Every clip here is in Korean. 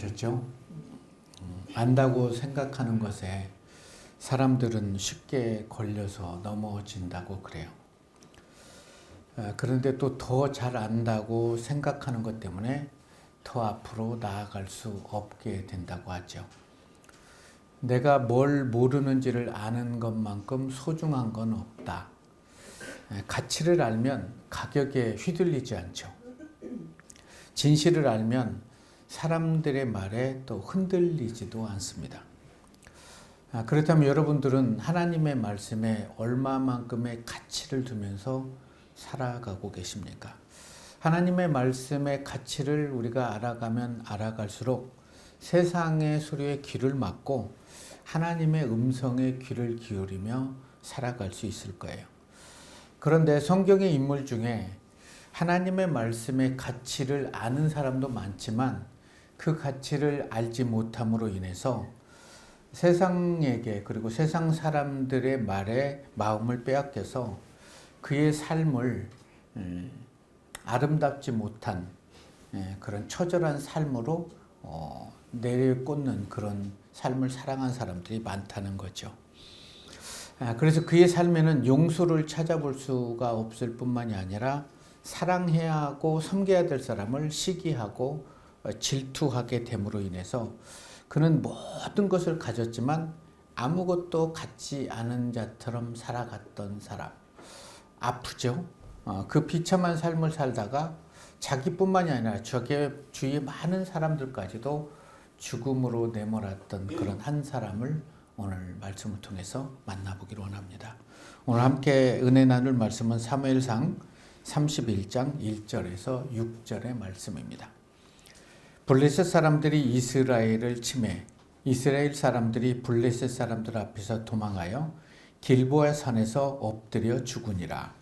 들어보셨죠? 안다고 생각하는 것에 사람들은 쉽게 걸려서 넘어진다고 그래요. 그런데 또 더 잘 안다고 생각하는 것 때문에 더 앞으로 나아갈 수 없게 된다고 하죠. 내가 뭘 모르는지를 아는 것만큼 소중한 건 없다. 가치를 알면 가격에 휘둘리지 않죠. 진실을 알면 사람들의 말에 또 흔들리지도 않습니다. 그렇다면 여러분들은 하나님의 말씀에 얼마만큼의 가치를 두면서 살아가고 계십니까? 하나님의 말씀의 가치를 우리가 알아가면 알아갈수록 세상의 소리에 귀를 막고 하나님의 음성에 귀를 기울이며 살아갈 수 있을 거예요. 그런데 성경의 인물 중에 하나님의 말씀의 가치를 아는 사람도 많지만 그 가치를 알지 못함으로 인해서 세상에게 그리고 세상 사람들의 말에 마음을 빼앗겨서 그의 삶을 아름답지 못한 그런 처절한 삶으로 내려꽂는 그런 삶을 살아간 사람들이 많다는 거죠. 그래서 그의 삶에는 용서를 찾아볼 수가 없을 뿐만이 아니라 사랑해야 하고 섬겨야 될 사람을 시기하고 질투하게 됨으로 인해서 그는 모든 것을 가졌지만 아무것도 갖지 않은 자처럼 살아갔던 사람. 아프죠? 그 비참한 삶을 살다가 자기뿐만이 아니라 주위의 많은 사람들까지도 죽음으로 내몰았던 그런 한 사람을 오늘 말씀을 통해서 만나보기를 원합니다. 오늘 함께 은혜 나눌 말씀은 사무엘상 31장 1절에서 6절의 말씀입니다. 블레셋 사람들이 이스라엘을 치매 이스라엘 사람들이 블레셋 사람들 앞에서 도망하여 길보아 산에서 엎드려 죽으니라.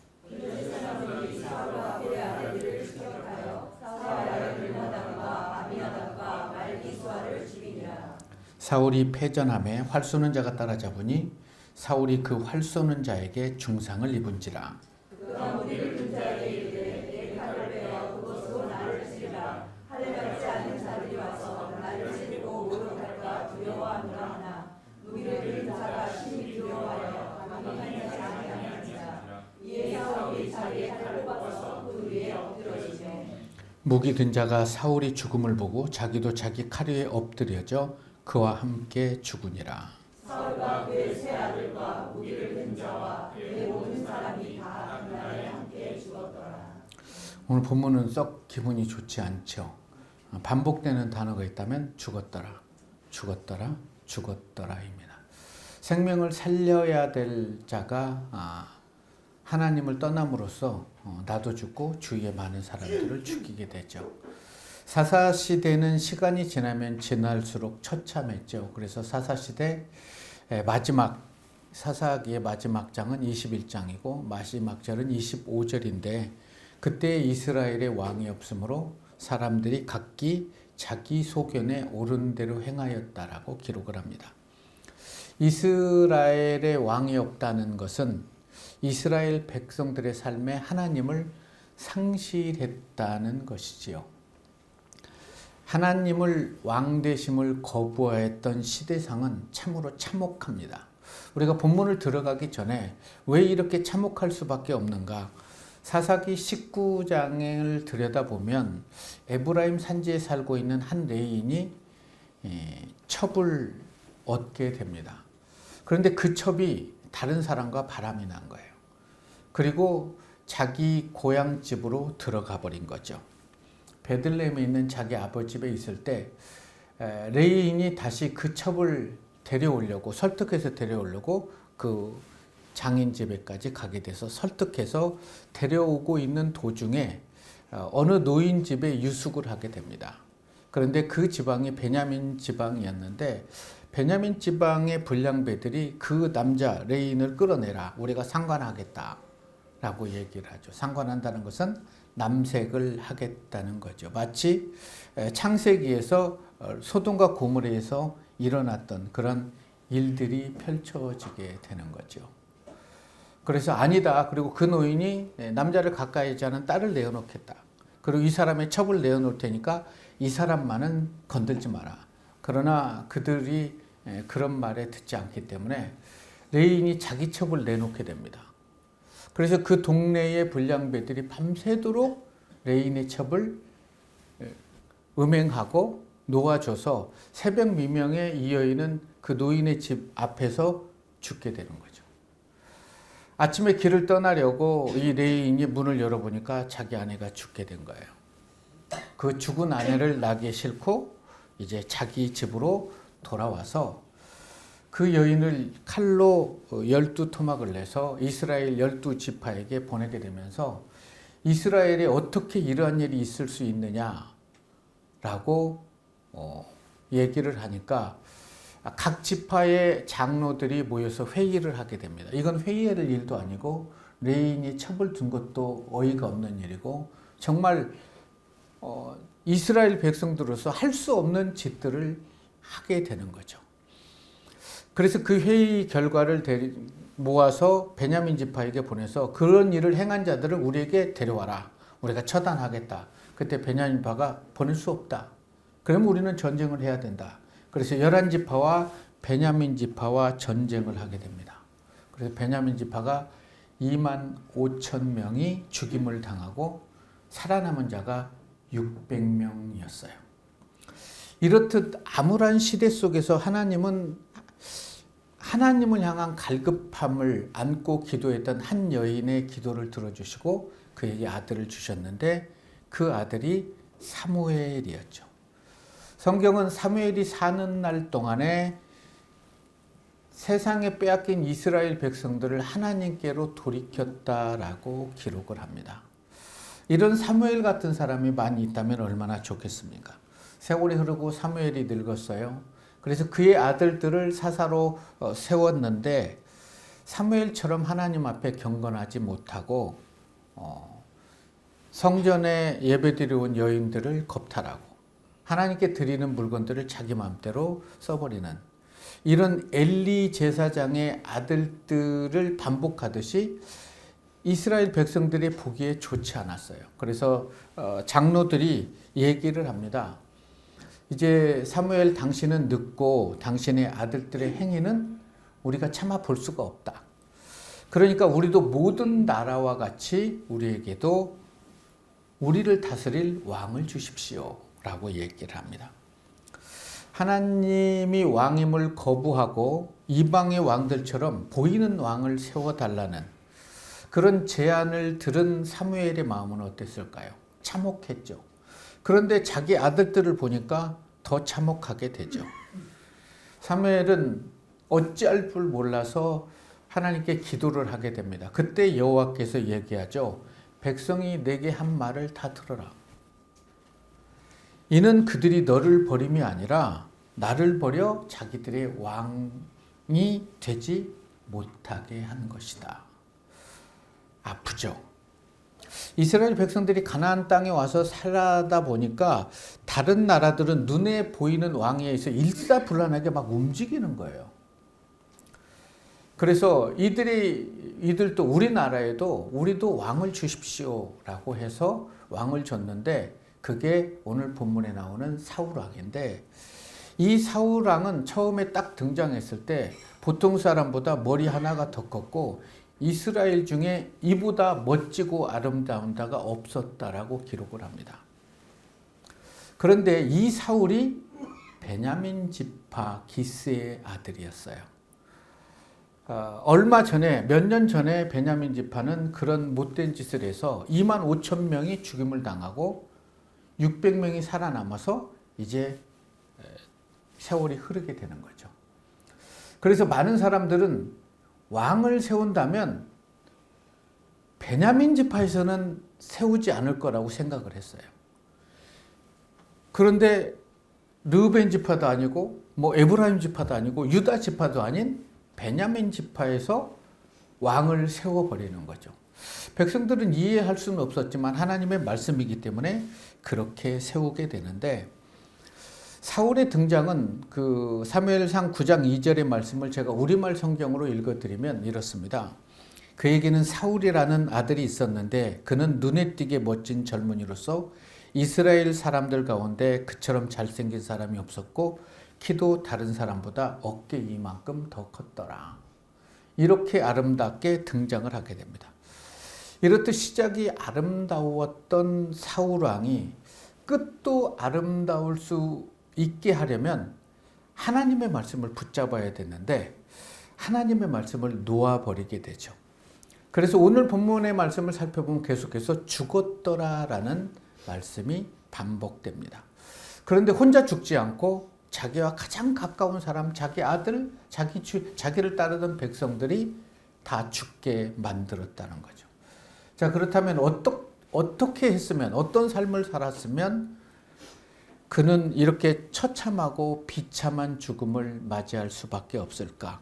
사울이 패전함에 활 쏘는 자가 따라잡으니 사울이 그 활 쏘는 자에게 중상을 입은지라. 무기 든 자가 사울이 죽음을 보고 자기도 자기 칼 위에 엎드려져 그와 함께 죽으니라. 사울과 그의 세 아들과 무기를 든 자와 그의 모든 사람이 다 그날에 함께 죽었더라. 오늘 본문은 썩 기분이 좋지 않죠. 반복되는 단어가 있다면 죽었더라, 죽었더라, 죽었더라입니다. 생명을 살려야 될 자가 하나님을 떠남으로써 나도 죽고 주위의 많은 사람들을 죽이게 되죠. 사사시대는 시간이 지나면 지날수록 처참했죠. 그래서 사사시대 사사기의 마지막 장은 21장이고 마지막 절은 25절인데 그때 이스라엘의 왕이 없으므로 사람들이 각기 자기 소견에 옳은 대로 행하였다라고 기록을 합니다. 이스라엘의 왕이 없다는 것은 이스라엘 백성들의 삶에 하나님을 상실했다는 것이지요. 하나님을 왕 되심을 거부했던 시대상은 참으로 참혹합니다. 우리가 본문을 들어가기 전에 왜 이렇게 참혹할 수밖에 없는가? 사사기 19장을 들여다보면 에브라임 산지에 살고 있는 한 레인이 첩을 얻게 됩니다. 그런데 그 첩이 다른 사람과 바람이 난 거예요. 그리고 자기 고향 집으로 들어가 버린 거죠. 베들레헴에 있는 자기 아버지 집에 있을 때 레인이 다시 그 첩을 설득해서 데려오려고 그 장인 집에까지 가게 돼서 설득해서 데려오고 있는 도중에 어느 노인 집에 유숙을 하게 됩니다. 그런데 그 지방이 베냐민 지방이었는데 베냐민 지방의 불량배들이 그 남자 레인을 끌어내라, 우리가 상관하겠다 라고 얘기를 하죠. 상관한다는 것은 남색을 하겠다는 거죠. 마치 창세기에서 소돔과 고모라에서 일어났던 그런 일들이 펼쳐지게 되는 거죠. 그래서 아니다. 그리고 그 노인이 남자를 가까이 하지 않은 딸을 내어놓겠다. 그리고 이 사람의 첩을 내어놓을 테니까 이 사람만은 건들지 마라. 그러나 그들이 그런 말에 듣지 않기 때문에 레인이 자기 첩을 내놓게 됩니다. 그래서 그 동네의 불량배들이 밤새도록 레인의 첩을 음행하고 놓아줘서 새벽 미명에 이 여인은 그 노인의 집 앞에서 죽게 되는 거죠. 아침에 길을 떠나려고 이 레인이 문을 열어보니까 자기 아내가 죽게 된 거예요. 그 죽은 아내를 낙에 싣고 이제 자기 집으로 돌아와서 그 여인을 칼로 12토막을 내서 이스라엘 12지파에게 보내게 되면서 이스라엘에 어떻게 이러한 일이 있을 수 있느냐라고 얘기를 하니까 각 지파의 장로들이 모여서 회의를 하게 됩니다. 이건 회의할 일도 아니고 레인이 첩을 둔 것도 어이가 없는 일이고 정말 이스라엘 백성들로서 할 수 없는 짓들을 하게 되는 거죠. 그래서 그 회의 결과를 모아서 베냐민 지파에게 보내서 그런 일을 행한 자들을 우리에게 데려와라. 우리가 처단하겠다. 그때 베냐민 지파가 보낼 수 없다. 그러면 우리는 전쟁을 해야 된다. 그래서 11지파와 베냐민 지파와 전쟁을 하게 됩니다. 그래서 베냐민 지파가 2만 5천 명이 죽임을 당하고 살아남은 자가 600명이었어요. 이렇듯 암울한 시대 속에서 하나님을 향한 갈급함을 안고 기도했던 한 여인의 기도를 들어주시고 그에게 아들을 주셨는데 그 아들이 사무엘이었죠. 성경은 사무엘이 사는 날 동안에 세상에 빼앗긴 이스라엘 백성들을 하나님께로 돌이켰다라고 기록을 합니다. 이런 사무엘 같은 사람이 많이 있다면 얼마나 좋겠습니까? 세월이 흐르고 사무엘이 늙었어요. 그래서 그의 아들들을 사사로 세웠는데 사무엘처럼 하나님 앞에 경건하지 못하고 성전에 예배드려온 여인들을 겁탈하고 하나님께 드리는 물건들을 자기 마음대로 써버리는 이런 엘리 제사장의 아들들을 반복하듯이 이스라엘 백성들이 보기에 좋지 않았어요. 그래서 장로들이 얘기를 합니다. 이제 사무엘 당신은 늙고 당신의 아들들의 행위는 우리가 참아 볼 수가 없다. 그러니까 우리도 모든 나라와 같이 우리에게도 우리를 다스릴 왕을 주십시오. 라고 얘기를 합니다. 하나님이 왕임을 거부하고 이방의 왕들처럼 보이는 왕을 세워달라는 그런 제안을 들은 사무엘의 마음은 어땠을까요? 참혹했죠. 그런데 자기 아들들을 보니까 더 참혹하게 되죠. 사무엘은 어찌할 줄 몰라서 하나님께 기도를 하게 됩니다. 그때 여호와께서 얘기하죠. 백성이 내게 한 말을 다 들어라. 이는 그들이 너를 버림이 아니라 나를 버려 자기들의 왕이 되지 못하게 한 것이다. 아프죠. 이스라엘 백성들이 가나안 땅에 와서 살다 보니까 다른 나라들은 눈에 보이는 왕에 의해서 일사불란하게 막 움직이는 거예요. 그래서 이들도 우리나라에도 우리도 왕을 주십시오라고 해서 왕을 줬는데 그게 오늘 본문에 나오는 사울왕인데 이 사울왕은 처음에 딱 등장했을 때 보통 사람보다 머리 하나가 더 컸고 이스라엘 중에 이보다 멋지고 아름다운 자가 없었다라고 기록을 합니다. 그런데 이 사울이 베냐민 지파 기스의 아들이었어요. 얼마 전에 몇 년 전에 베냐민 지파는 그런 못된 짓을 해서 2만 5천 명이 죽임을 당하고 600명이 살아남아서 이제 세월이 흐르게 되는 거죠. 그래서 많은 사람들은 왕을 세운다면 베냐민 지파에서는 세우지 않을 거라고 생각을 했어요. 그런데 르우벤 지파도 아니고 뭐 에브라임 지파도 아니고 유다 지파도 아닌 베냐민 지파에서 왕을 세워버리는 거죠. 백성들은 이해할 수는 없었지만 하나님의 말씀이기 때문에 그렇게 세우게 되는데 사울의 등장은 그 사무엘상 9장 2절의 말씀을 제가 우리말 성경으로 읽어드리면 이렇습니다. 그에게는 사울이라는 아들이 있었는데 그는 눈에 띄게 멋진 젊은이로서 이스라엘 사람들 가운데 그처럼 잘생긴 사람이 없었고 키도 다른 사람보다 어깨 이만큼 더 컸더라. 이렇게 아름답게 등장을 하게 됩니다. 이렇듯 시작이 아름다웠던 사울 왕이 끝도 아름다울 수 있게 하려면 하나님의 말씀을 붙잡아야 되는데 하나님의 말씀을 놓아버리게 되죠. 그래서 오늘 본문의 말씀을 살펴보면 계속해서 죽었더라라는 말씀이 반복됩니다. 그런데 혼자 죽지 않고 자기와 가장 가까운 사람, 자기 아들, 자기를 따르던 백성들이 다 죽게 만들었다는 거죠. 자, 그렇다면 어떻게 했으면, 어떤 삶을 살았으면 그는 이렇게 처참하고 비참한 죽음을 맞이할 수밖에 없을까?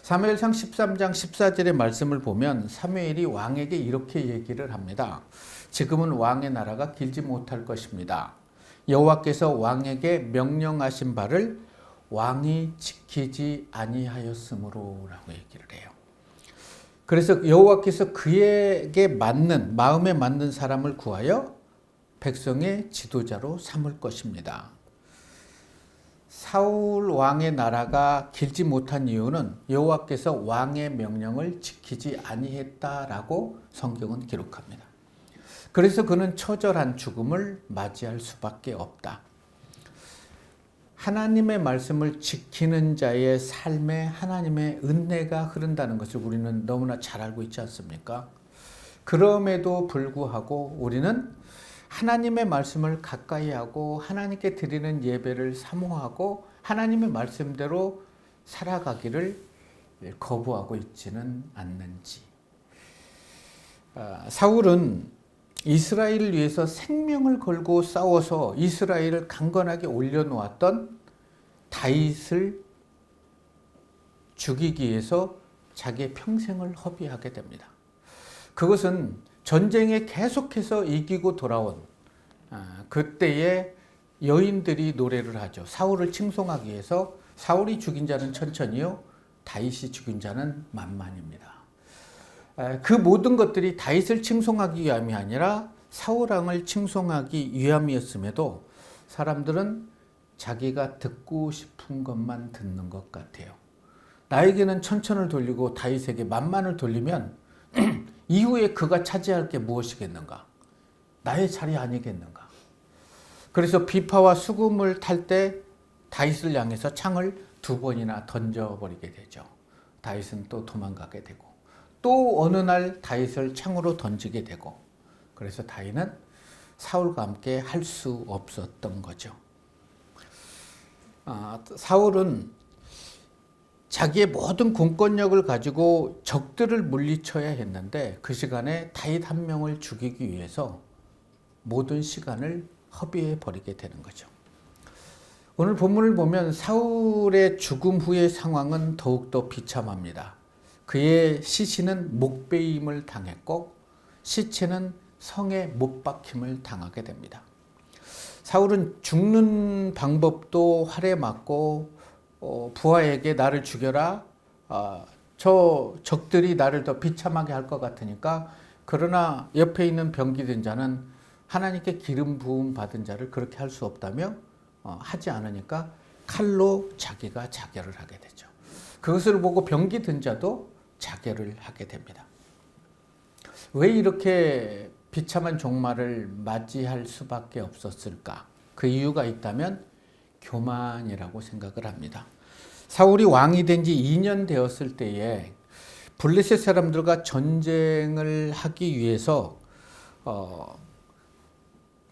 사무엘상 13장 14절의 말씀을 보면 사무엘이 왕에게 이렇게 얘기를 합니다. 지금은 왕의 나라가 길지 못할 것입니다. 여호와께서 왕에게 명령하신 바를 왕이 지키지 아니하였으므로 라고 얘기를 해요. 그래서 여호와께서 그에게 맞는, 마음에 맞는 사람을 구하여 백성의 지도자로 삼을 것입니다. 사울 왕의 나라가 길지 못한 이유는 여호와께서 왕의 명령을 지키지 아니했다라고 성경은 기록합니다. 그래서 그는 처절한 죽음을 맞이할 수밖에 없다. 하나님의 말씀을 지키는 자의 삶에 하나님의 은혜가 흐른다는 것을 우리는 너무나 잘 알고 있지 않습니까? 그럼에도 불구하고 우리는 하나님의 말씀을 가까이 하고 하나님께 드리는 예배를 사모하고 하나님의 말씀대로 살아가기를 거부하고 있지는 않는지. 사울은 이스라엘을 위해서 생명을 걸고 싸워서 이스라엘을 강건하게 올려놓았던 다윗을 죽이기 위해서 자기의 평생을 허비하게 됩니다. 그것은 전쟁에 계속해서 이기고 돌아온 그때의 여인들이 노래를 하죠. 사울을 칭송하기 위해서 사울이 죽인 자는 천천히요, 다윗이 죽인 자는 만만입니다. 그 모든 것들이 다윗을 칭송하기 위함이 아니라 사울 왕을 칭송하기 위함이었음에도 사람들은 자기가 듣고 싶은 것만 듣는 것 같아요. 나에게는 천천을 돌리고 다윗에게 만만을 돌리면 이후에 그가 차지할 게 무엇이겠는가? 나의 자리 아니겠는가? 그래서 비파와 수금을 탈 때 다윗을 향해서 창을 2번이나 던져버리게 되죠. 다윗은 또 도망가게 되고 또 어느 날 다윗을 창으로 던지게 되고, 그래서 다윗은 사울과 함께 할 수 없었던 거죠. 사울은 자기의 모든 공권력을 가지고 적들을 물리쳐야 했는데 그 시간에 다윗 한 명을 죽이기 위해서 모든 시간을 허비해 버리게 되는 거죠. 오늘 본문을 보면 사울의 죽음 후의 상황은 더욱더 비참합니다. 그의 시신은 목베임을 당했고 시체는 성에 못 박힘을 당하게 됩니다. 사울은 죽는 방법도 활에 맞고 부하에게 나를 죽여라, 저 적들이 나를 더 비참하게 할 것 같으니까, 그러나 옆에 있는 병기된 자는 하나님께 기름 부음 받은 자를 그렇게 할 수 없다며 하지 않으니까 칼로 자기가 자결을 하게 되죠. 그것을 보고 병기든 자도 자결을 하게 됩니다. 왜 이렇게 비참한 종말을 맞이할 수밖에 없었을까? 그 이유가 있다면 교만이라고 생각을 합니다. 사울이 왕이 된 지 2년 되었을 때에 블레셋 사람들과 전쟁을 하기 위해서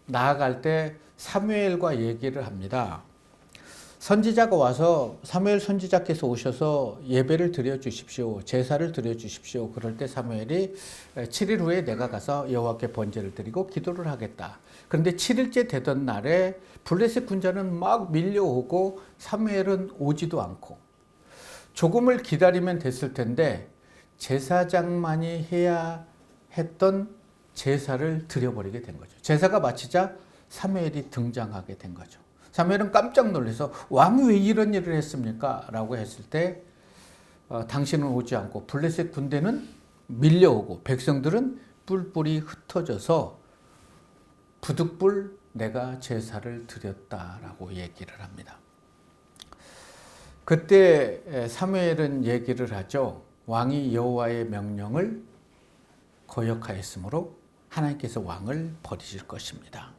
나아갈 때 사무엘과 얘기를 합니다. 선지자가 와서, 사무엘 선지자께서 오셔서 예배를 드려주십시오, 제사를 드려주십시오. 그럴 때 사무엘이 7일 후에 내가 가서 여호와께 번제를 드리고 기도를 하겠다. 그런데 7일째 되던 날에 블레셋 군자는 막 밀려오고 사무엘은 오지도 않고, 조금을 기다리면 됐을 텐데 제사장만이 해야 했던 제사를 드려버리게 된 거죠. 제사가 마치자 사무엘이 등장하게 된 거죠. 사무엘은 깜짝 놀라서 왕이 왜 이런 일을 했습니까? 라고 했을 때 당신은 오지 않고 블레셋 군대는 밀려오고 백성들은 뿔뿔이 흩어져서 부득불 내가 제사를 드렸다라고 얘기를 합니다. 그때 사무엘은 얘기를 하죠. 왕이 여호와의 명령을 거역하였으므로 하나님께서 왕을 버리실 것입니다.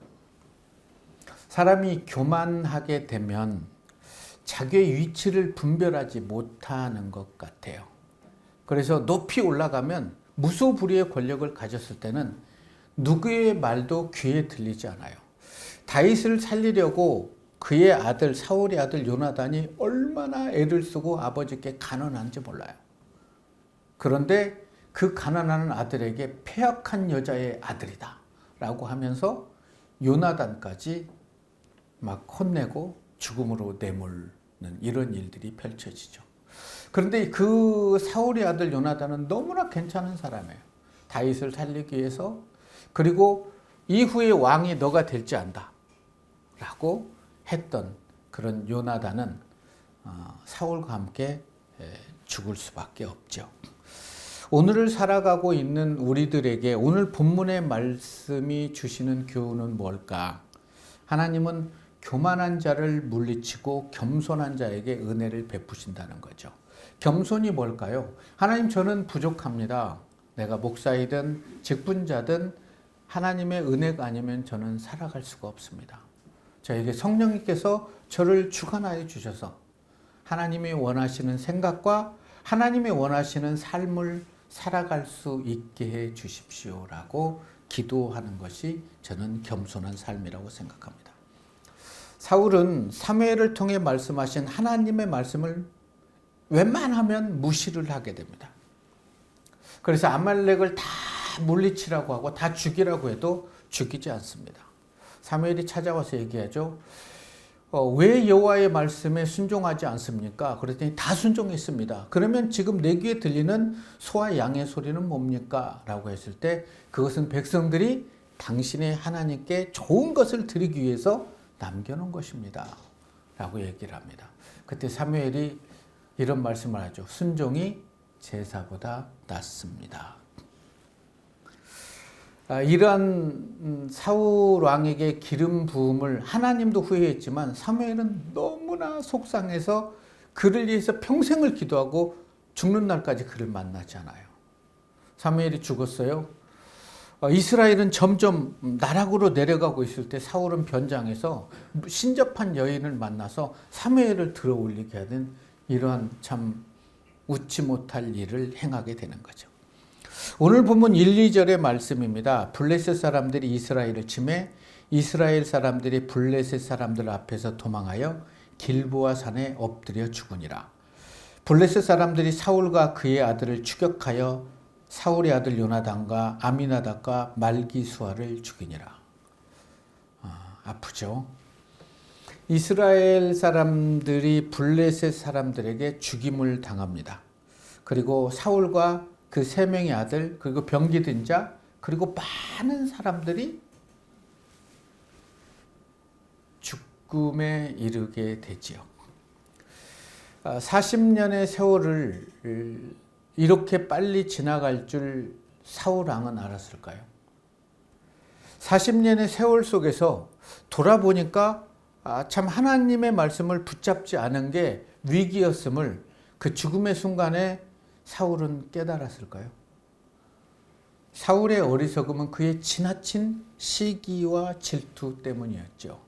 사람이 교만하게 되면 자기의 위치를 분별하지 못하는 것 같아요. 그래서 높이 올라가면 무소불위의 권력을 가졌을 때는 누구의 말도 귀에 들리지 않아요. 다윗을 살리려고 그의 아들 사울의 아들 요나단이 얼마나 애를 쓰고 아버지께 간언한지 몰라요. 그런데 그 가난한 아들에게 패역한 여자의 아들이다 라고 하면서 요나단까지 막 혼내고 죽음으로 내몰는 이런 일들이 펼쳐지죠. 그런데 그 사울의 아들 요나단은 너무나 괜찮은 사람이에요. 다윗을 살리기 위해서. 그리고 이후에 왕이 너가 될지 안다 라고 했던 그런 요나단은 사울과 함께 죽을 수밖에 없죠. 오늘을 살아가고 있는 우리들에게 오늘 본문의 말씀이 주시는 교훈은 뭘까? 하나님은 교만한 자를 물리치고 겸손한 자에게 은혜를 베푸신다는 거죠. 겸손이 뭘까요? 하나님, 저는 부족합니다. 내가 목사이든 직분자든 하나님의 은혜가 아니면 저는 살아갈 수가 없습니다. 저에게 성령님께서 저를 주관하여 주셔서 하나님이 원하시는 생각과 하나님이 원하시는 삶을 살아갈 수 있게 해 주십시오라고 기도하는 것이 저는 겸손한 삶이라고 생각합니다. 사울은 사무엘을 통해 말씀하신 하나님의 말씀을 웬만하면 무시를 하게 됩니다. 그래서 아말렉을 다 물리치라고 하고 다 죽이라고 해도 죽이지 않습니다. 사무엘이 찾아와서 얘기하죠. 왜 여호와의 말씀에 순종하지 않습니까? 그랬더니 다 순종했습니다. 그러면 지금 내 귀에 들리는 소와 양의 소리는 뭡니까? 라고 했을 때 그것은 백성들이 당신의 하나님께 좋은 것을 드리기 위해서 남겨놓은 것입니다. 라고 얘기를 합니다. 그때 사무엘이 이런 말씀을 하죠. 순종이 제사보다 낫습니다. 이러한 사울 왕에게 기름 부음을 하나님도 후회했지만 사무엘은 너무나 속상해서 그를 위해서 평생을 기도하고 죽는 날까지 그를 만나지 않아요. 사무엘이 죽었어요. 이스라엘은 점점 나락으로 내려가고 있을 때 사울은 변장해서 신접한 여인을 만나서 사무엘을 들어 올리게 하는 이러한 참 웃지 못할 일을 행하게 되는 거죠. 오늘 본문 1, 2절의 말씀입니다. 블레셋 사람들이 이스라엘을 침해 이스라엘 사람들이 블레셋 사람들 앞에서 도망하여 길보아 산에 엎드려 죽으니라. 블레셋 사람들이 사울과 그의 아들을 추격하여 사울의 아들 요나단과 아미나답과 말기수아를 죽이니라. 아프죠? 이스라엘 사람들이 블레셋 사람들에게 죽임을 당합니다. 그리고 사울과 그 세 명의 아들, 그리고 병기든 자, 그리고 많은 사람들이 죽음에 이르게 되지요. 40년의 세월을 이렇게 빨리 지나갈 줄 사울 왕은 알았을까요? 40년의 세월 속에서 돌아보니까 참 하나님의 말씀을 붙잡지 않은 게 위기였음을 그 죽음의 순간에 사울은 깨달았을까요? 사울의 어리석음은 그의 지나친 시기와 질투 때문이었죠.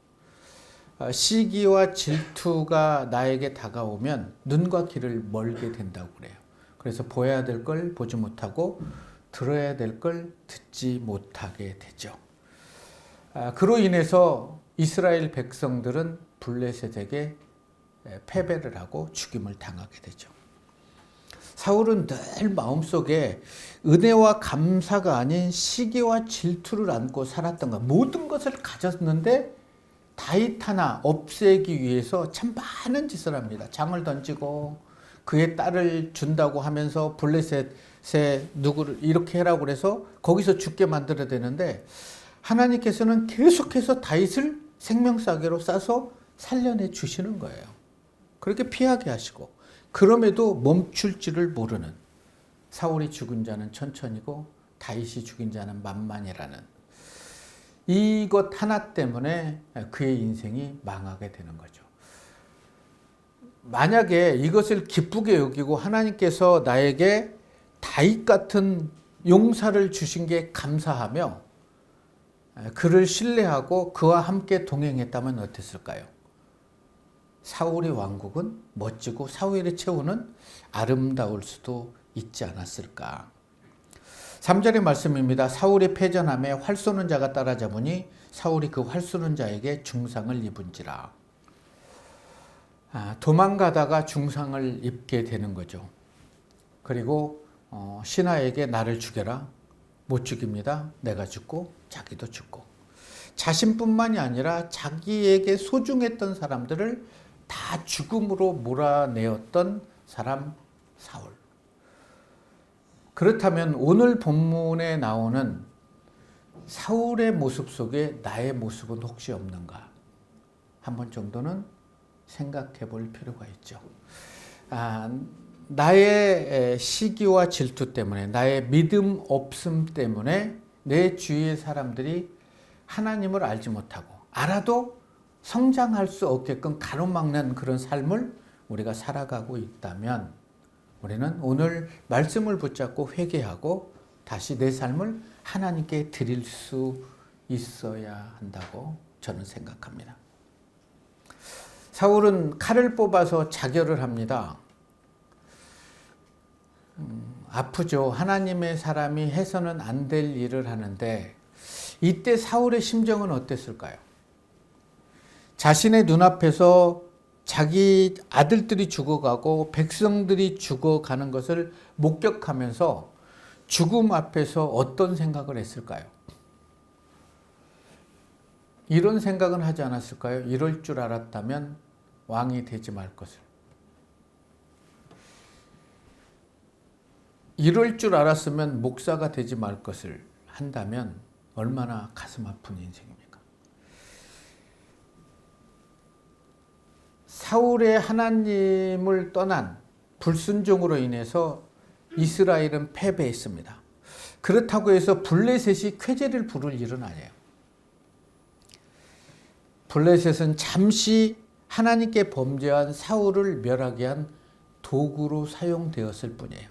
시기와 질투가 나에게 다가오면 눈과 귀를 멀게 된다고 그래요. 그래서 보여야 될 걸 보지 못하고 들어야 될 걸 듣지 못하게 되죠. 그로 인해서 이스라엘 백성들은 블레셋에게 패배를 하고 죽임을 당하게 되죠. 사울은 늘 마음속에 은혜와 감사가 아닌 시기와 질투를 안고 살았던 것. 모든 것을 가졌는데 다윗 하나 없애기 위해서 참 많은 짓을 합니다. 장을 던지고 그의 딸을 준다고 하면서 블레셋에 누구를 이렇게 해라고 그래서 거기서 죽게 만들어야 되는데 하나님께서는 계속해서 다윗을 생명사계로 싸서 살려내 주시는 거예요. 그렇게 피하게 하시고 그럼에도 멈출 줄을 모르는 사울이 죽은 자는 천천히고 다윗이 죽인 자는 만만이라는 이것 하나 때문에 그의 인생이 망하게 되는 거죠. 만약에 이것을 기쁘게 여기고 하나님께서 나에게 다윗 같은 용사를 주신 게 감사하며 그를 신뢰하고 그와 함께 동행했다면 어땠을까요? 사울의 왕국은 멋지고 사울의 최후는 아름다울 수도 있지 않았을까. 3절의 말씀입니다. 사울이 패전함에 활 쏘는 자가 따라잡으니 사울이 그 활 쏘는 자에게 중상을 입은지라. 도망가다가 중상을 입게 되는 거죠. 그리고 신하에게 나를 죽여라. 못 죽입니다. 내가 죽고 자기도 죽고. 자신뿐만이 아니라 자기에게 소중했던 사람들을 다 죽음으로 몰아내었던 사람 사울. 그렇다면 오늘 본문에 나오는 사울의 모습 속에 나의 모습은 혹시 없는가? 한 번 정도는 생각해 볼 필요가 있죠. 나의 시기와 질투 때문에, 나의 믿음 없음 때문에 내 주위의 사람들이 하나님을 알지 못하고, 알아도 성장할 수 없게끔 가로막는 그런 삶을 우리가 살아가고 있다면, 우리는 오늘 말씀을 붙잡고 회개하고 다시 내 삶을 하나님께 드릴 수 있어야 한다고 저는 생각합니다. 사울은 칼을 뽑아서 자결을 합니다. 아프죠. 하나님의 사람이 해서는 안 될 일을 하는데 이때 사울의 심정은 어땠을까요? 자신의 눈앞에서 자기 아들들이 죽어가고 백성들이 죽어가는 것을 목격하면서 죽음 앞에서 어떤 생각을 했을까요? 이런 생각은 하지 않았을까요? 이럴 줄 알았다면 왕이 되지 말 것을. 이럴 줄 알았으면 목사가 되지 말 것을 한다면 얼마나 가슴 아픈 인생입니까? 사울의 하나님을 떠난 불순종으로 인해서 이스라엘은 패배했습니다. 그렇다고 해서 블레셋이 쾌제를 부를 일은 아니에요. 블레셋은 잠시 하나님께 범죄한 사울을 멸하기 위한 도구로 사용되었을 뿐이에요.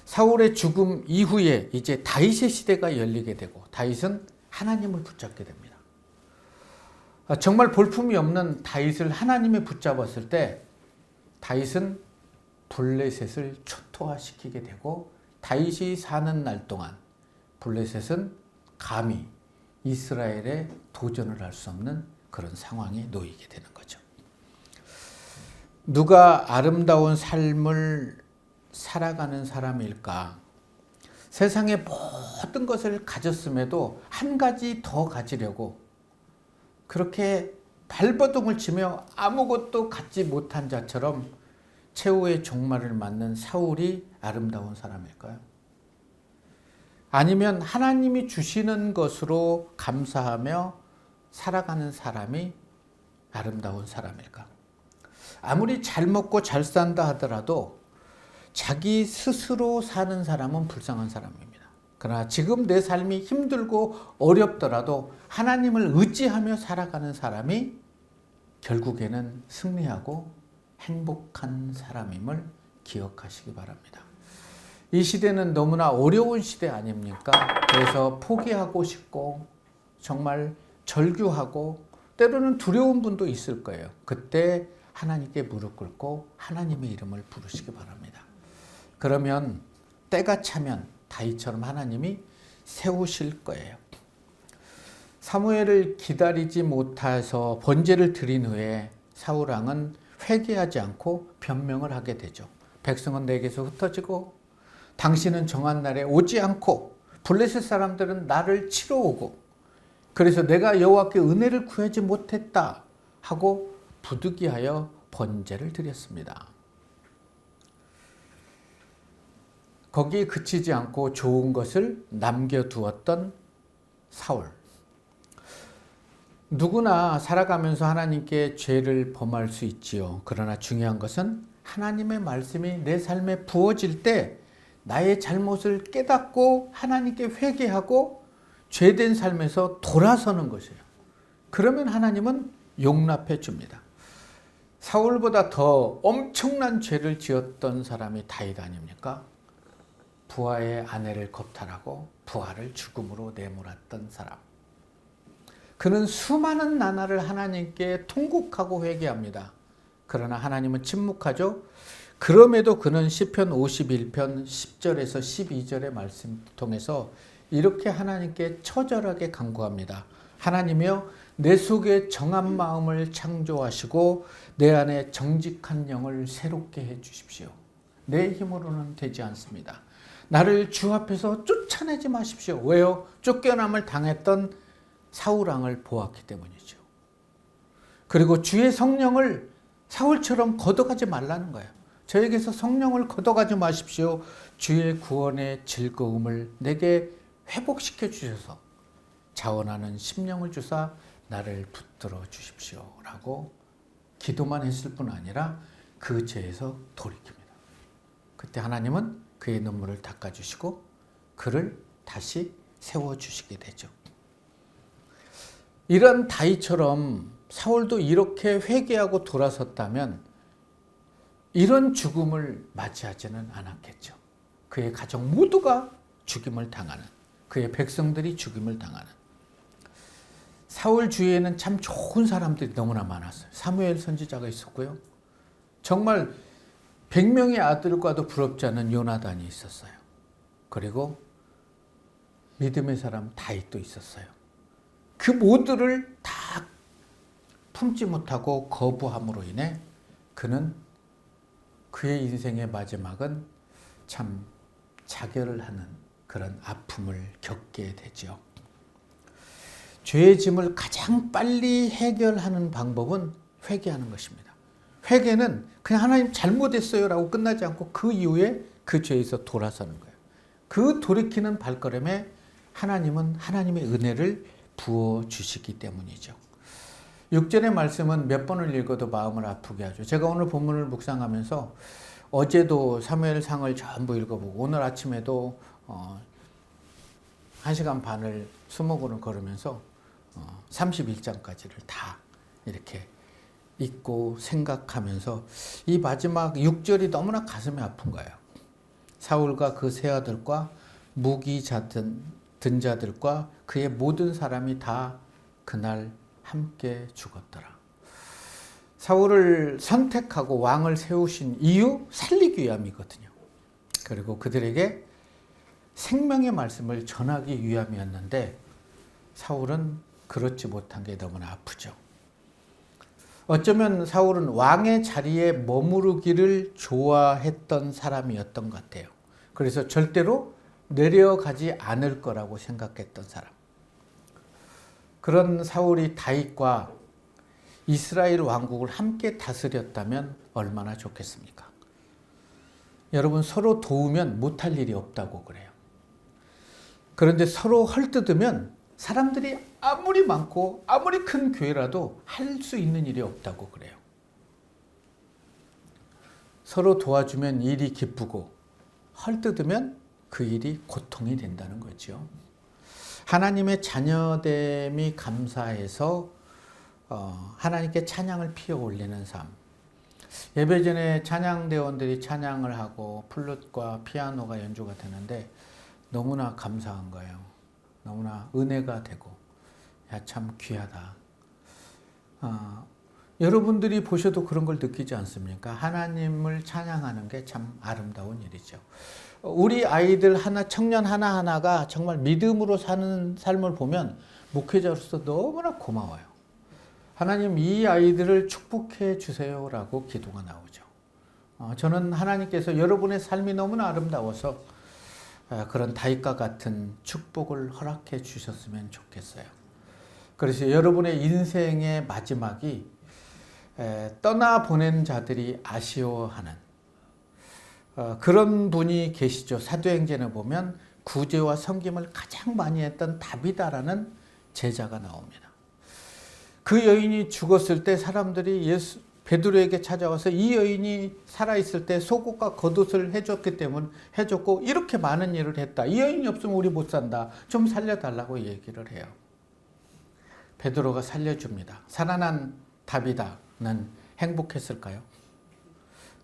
사울의 죽음 이후에 이제 다윗의 시대가 열리게 되고 다윗은 하나님을 붙잡게 됩니다. 정말 볼품이 없는 다윗을 하나님이 붙잡았을 때 다윗은 블레셋을 초토화시키게 되고 다윗이 사는 날 동안 블레셋은 감히 이스라엘에 도전을 할 수 없는 그런 상황에 놓이게 되는 거죠. 누가 아름다운 삶을 살아가는 사람일까? 세상의 모든 것을 가졌음에도 한 가지 더 가지려고 그렇게 발버둥을 치며 아무것도 갖지 못한 자처럼 최후의 종말을 맞는 사울이 아름다운 사람일까요? 아니면 하나님이 주시는 것으로 감사하며 살아가는 사람이 아름다운 사람일까? 아무리 잘 먹고 잘 산다 하더라도 자기 스스로 사는 사람은 불쌍한 사람입니다. 그러나 지금 내 삶이 힘들고 어렵더라도 하나님을 의지하며 살아가는 사람이 결국에는 승리하고 행복한 사람임을 기억하시기 바랍니다. 이 시대는 너무나 어려운 시대 아닙니까? 그래서 포기하고 싶고 정말 절규하고 때로는 두려운 분도 있을 거예요. 그때 하나님께 무릎 꿇고 하나님의 이름을 부르시기 바랍니다. 그러면 때가 차면 다윗처럼 하나님이 세우실 거예요. 사무엘을 기다리지 못해서 번제를 드린 후에 사울 왕은 회개하지 않고 변명을 하게 되죠. 백성은 내게서 흩어지고 당신은 정한 날에 오지 않고 블레셋 사람들은 나를 치러 오고 그래서 내가 여호와께 은혜를 구하지 못했다 하고 부득이하여 번제를 드렸습니다. 거기에 그치지 않고 좋은 것을 남겨두었던 사울. 누구나 살아가면서 하나님께 죄를 범할 수 있지요. 그러나 중요한 것은 하나님의 말씀이 내 삶에 부어질 때 나의 잘못을 깨닫고 하나님께 회개하고 죄된 삶에서 돌아서는 것이에요. 그러면 하나님은 용납해 줍니다. 사울보다 더 엄청난 죄를 지었던 사람이 다윗 아닙니까? 부하의 아내를 겁탈하고 부하를 죽음으로 내몰았던 사람. 그는 수많은 나날을 하나님께 통곡하고 회개합니다. 그러나 하나님은 침묵하죠. 그럼에도 그는 시편 51편 10절에서 12절의 말씀 통해서 이렇게 하나님께 처절하게 간구합니다. 하나님이여, 내 속에 정한 마음을 창조하시고 내 안에 정직한 영을 새롭게 해 주십시오. 내 힘으로는 되지 않습니다. 나를 주 앞에서 쫓아내지 마십시오. 왜요? 쫓겨남을 당했던 사울 왕을 보았기 때문이죠. 그리고 주의 성령을 사울처럼 걷어가지 말라는 거예요. 저에게서 성령을 걷어가지 마십시오. 주의 구원의 즐거움을 내게 회복시켜 주셔서 자원하는 심령을 주사 나를 붙들어 주십시오. 라고 기도만 했을 뿐 아니라 그 죄에서 돌이킵니다. 그때 하나님은 그의 눈물을 닦아주시고 그를 다시 세워주시게 되죠. 이런 다윗처럼 사울도 이렇게 회개하고 돌아섰다면 이런 죽음을 맞이하지는 않았겠죠. 그의 가족 모두가 죽임을 당하는, 그의 백성들이 죽임을 당하는. 사울 주위에는 참 좋은 사람들이 너무나 많았어요. 사무엘 선지자가 있었고요. 정말 100명의 아들과도 부럽지 않은 요나단이 있었어요. 그리고 믿음의 사람 다윗도 있었어요. 그 모두를 다 품지 못하고 거부함으로 인해 그는 그의 인생의 마지막은 참 자결을 하는 그런 아픔을 겪게 되죠. 죄의 짐을 가장 빨리 해결하는 방법은 회개하는 것입니다. 회개는 그냥 하나님 잘못했어요 라고 끝나지 않고 그 이후에 그 죄에서 돌아서는 거예요. 그 돌이키는 발걸음에 하나님은 하나님의 은혜를 부어주시기 때문이죠. 6절의 말씀은 몇 번을 읽어도 마음을 아프게 하죠. 제가 오늘 본문을 묵상하면서 어제도 사무엘상을 전부 읽어보고 오늘 아침에도 1시간 반을 수목으로 걸으면서 31장까지를 다 이렇게 읽고 생각하면서 이 마지막 6절이 너무나 가슴이 아픈 거예요. 사울과 그 세 아들과 무기 든 자들과 그의 모든 사람이 다 그날 함께 죽었더라. 사울을 선택하고 왕을 세우신 이유 살리기 위함이거든요. 그리고 그들에게 생명의 말씀을 전하기 위함이었는데 사울은 그렇지 못한 게 너무나 아프죠. 어쩌면 사울은 왕의 자리에 머무르기를 좋아했던 사람이었던 것 같아요. 그래서 절대로 내려가지 않을 거라고 생각했던 사람. 그런 사울이 다윗과 이스라엘 왕국을 함께 다스렸다면 얼마나 좋겠습니까? 여러분, 서로 도우면 못할 일이 없다고 그래요. 그런데 서로 헐뜯으면 사람들이 아무리 많고 아무리 큰 교회라도 할 수 있는 일이 없다고 그래요. 서로 도와주면 일이 기쁘고 헐뜯으면 그 일이 고통이 된다는 거죠. 하나님의 자녀됨이 감사해서 하나님께 찬양을 피워 올리는 삶. 예배 전에 찬양대원들이 찬양을 하고 플룻과 피아노가 연주가 되는데 너무나 감사한 거예요. 너무나 은혜가 되고 참 귀하다. 여러분들이 보셔도 그런 걸 느끼지 않습니까? 하나님을 찬양하는 게 참 아름다운 일이죠. 우리 아이들 청년 하나하나가 정말 믿음으로 사는 삶을 보면 목회자로서 너무나 고마워요. 하나님, 이 아이들을 축복해 주세요라고 기도가 나오죠. 저는 하나님께서 여러분의 삶이 너무나 아름다워서 그런 다윗과 같은 축복을 허락해 주셨으면 좋겠어요. 그래서 여러분의 인생의 마지막이 떠나보낸 자들이 아쉬워하는 그런 분이 계시죠. 사도행전에 보면 구제와 섬김을 가장 많이 했던 다비다라는 제자가 나옵니다. 그 여인이 죽었을 때 사람들이 베드로에게 찾아와서 이 여인이 살아있을 때 속옷과 겉옷을 해줬기 때문에 해줬고 이렇게 많은 일을 했다. 이 여인이 없으면 우리 못 산다. 좀 살려달라고 얘기를 해요. 베드로가 살려줍니다. 살아난 다비다는 행복했을까요?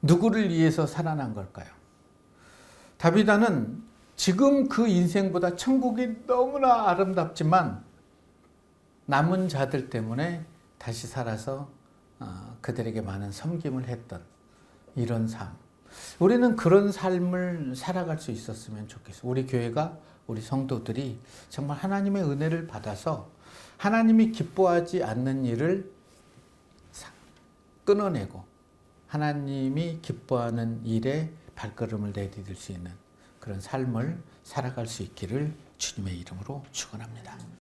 누구를 위해서 살아난 걸까요? 다비다는 지금 그 인생보다 천국이 너무나 아름답지만 남은 자들 때문에 다시 살아서 그들에게 많은 섬김을 했던 이런 삶. 우리는 그런 삶을 살아갈 수 있었으면 좋겠어요. 우리 교회가, 우리 성도들이 정말 하나님의 은혜를 받아서 하나님이 기뻐하지 않는 일을 끊어내고 하나님이 기뻐하는 일에 발걸음을 내디딜 수 있는 그런 삶을 살아갈 수 있기를 주님의 이름으로 축원합니다.